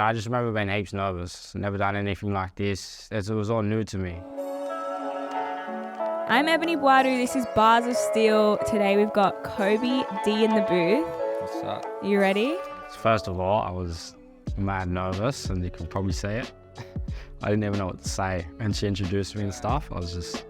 I just remember being heaps nervous. Never done anything like this. It was all new to me. I'm Ebony Boadu. This is Bars of Steel. Today we've got Kobie Dee in the booth. What's up? You ready? First of all, I was mad nervous, and you can probably see it. I didn't even know what to say. And she introduced me and stuff. I was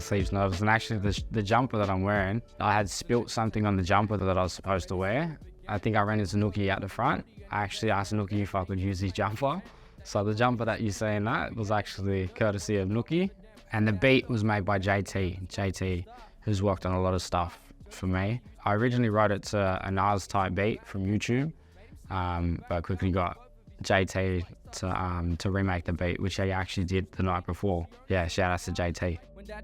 heaps nervous. And actually, the jumper that I'm wearing, I had spilt something on the jumper that I was supposed to wear. I think I ran into Nookie out the front. I actually asked Nookie if I could use his jumper. So the jumper that you see in that was actually courtesy of Nookie. And the beat was made by JT, who's worked on a lot of stuff for me. I originally wrote it to a Nas type beat from YouTube, but quickly got JT to remake the beat, which he actually did the night before. Yeah, shout out to JT. I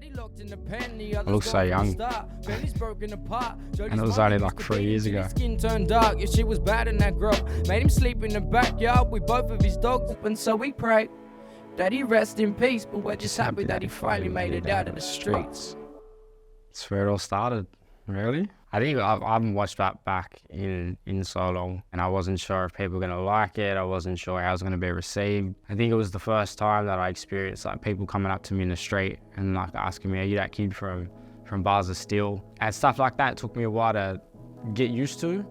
look so young, and it was only like 3 years ago. Skin turned dark, yeah, she was bad in that growth. Made him sleep in the backyard with both of his dogs, and so we pray that he rest in peace. But we're just happy that he finally made it out of the streets. That's where it all started, really. I think I haven't watched that back in so long, and I wasn't sure if people were gonna like it. I wasn't sure how it was gonna be received. I think it was the first time that I experienced like people coming up to me in the street and like asking me, "Are you that kid from Bars of Steel?" And stuff like that. It took me a while to get used to,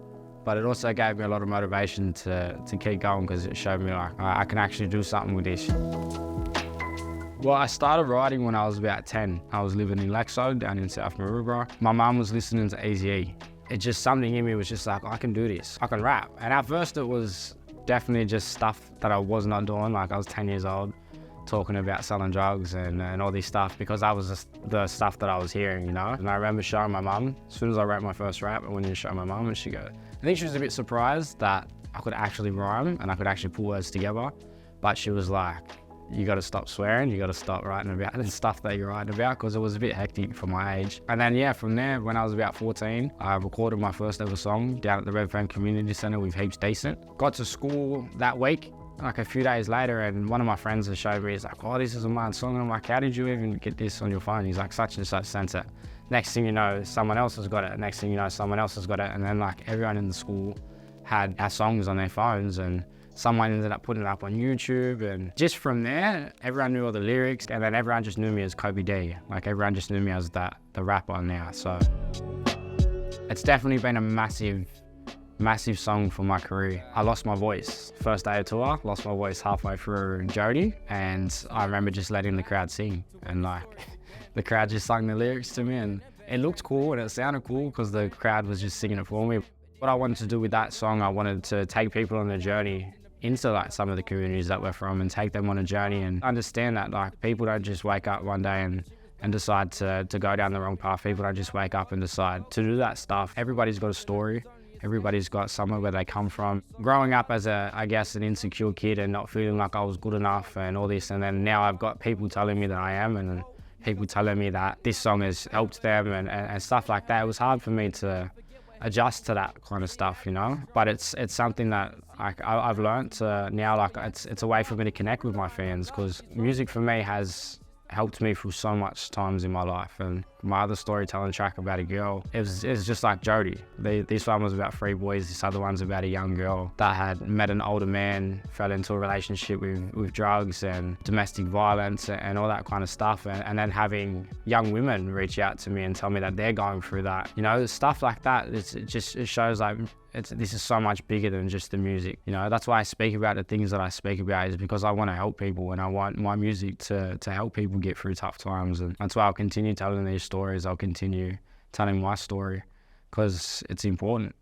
but it also gave me a lot of motivation to keep going, because it showed me like I can actually do something with this. Well, I started writing when I was about 10. I was living in Lexo down in South Maroubra. My mum was listening to Eazy-E. It just, something in me was just like, I can do this. I can rap. And at first it was definitely just stuff that I was not doing. Like I was 10 years old talking about selling drugs and all this stuff, because that was just the stuff that I was hearing, you know? And I remember showing my mum, as soon as I wrote my first rap, I went in to show my mum, and I think she was a bit surprised that I could actually rhyme and I could actually pull words together. But she was like, you got to stop swearing, you got to stop writing about the stuff that you're writing about, because it was a bit hectic for my age. And then yeah, from there, when I was about 14, I recorded my first ever song down at the Redfern Community Centre with Heaps Decent. Got to school that week, like a few days later, and one of my friends has showed me, he's like, "Oh, this is a mad song." I'm like, "How did you even get this on your phone?" He's like, "Such and such sent it." Next thing you know, someone else has got it. Next thing you know, someone else has got it. And then like everyone in the school had our songs on their phones, and someone ended up putting it up on YouTube, and just from there, everyone knew all the lyrics, and then everyone just knew me as Kobie Dee. Like everyone just knew me as the rapper now. So it's definitely been a massive song for my career. I lost my voice. First day of tour, lost my voice halfway through Jody, and I remember just letting the crowd sing, and like the crowd just sang the lyrics to me, and it looked cool and it sounded cool because the crowd was just singing it for me. What I wanted to do with that song, I wanted to take people on a journey into like some of the communities that we're from, and take them on a journey and understand that like people don't just wake up one day and decide to go down the wrong path. People don't just wake up and decide to do that stuff. Everybody's got a story. Everybody's got somewhere where they come from. Growing up as I guess an insecure kid and not feeling like I was good enough and all this, and then now I've got people telling me that I am, and people telling me that this song has helped them and stuff like that. It was hard for me to adjust to that kind of stuff, you know. But it's something that I've learned now. Like it's a way for me to connect with my fans, because music for me has helped me through so much times in my life. And my other storytelling track about a girl, it was just like Jody. This one was about 3 boys, this other one's about a young girl that had met an older man, fell into a relationship with drugs and domestic violence and all that kind of stuff, and then having young women reach out to me and tell me that they're going through that. You know, stuff like that, it shows like this is so much bigger than just the music. You know, that's why I speak about the things that I speak about, is because I want to help people, and I want my music to help people get through tough times. And that's why I'll continue telling these stories. I'll continue telling my story, because it's important.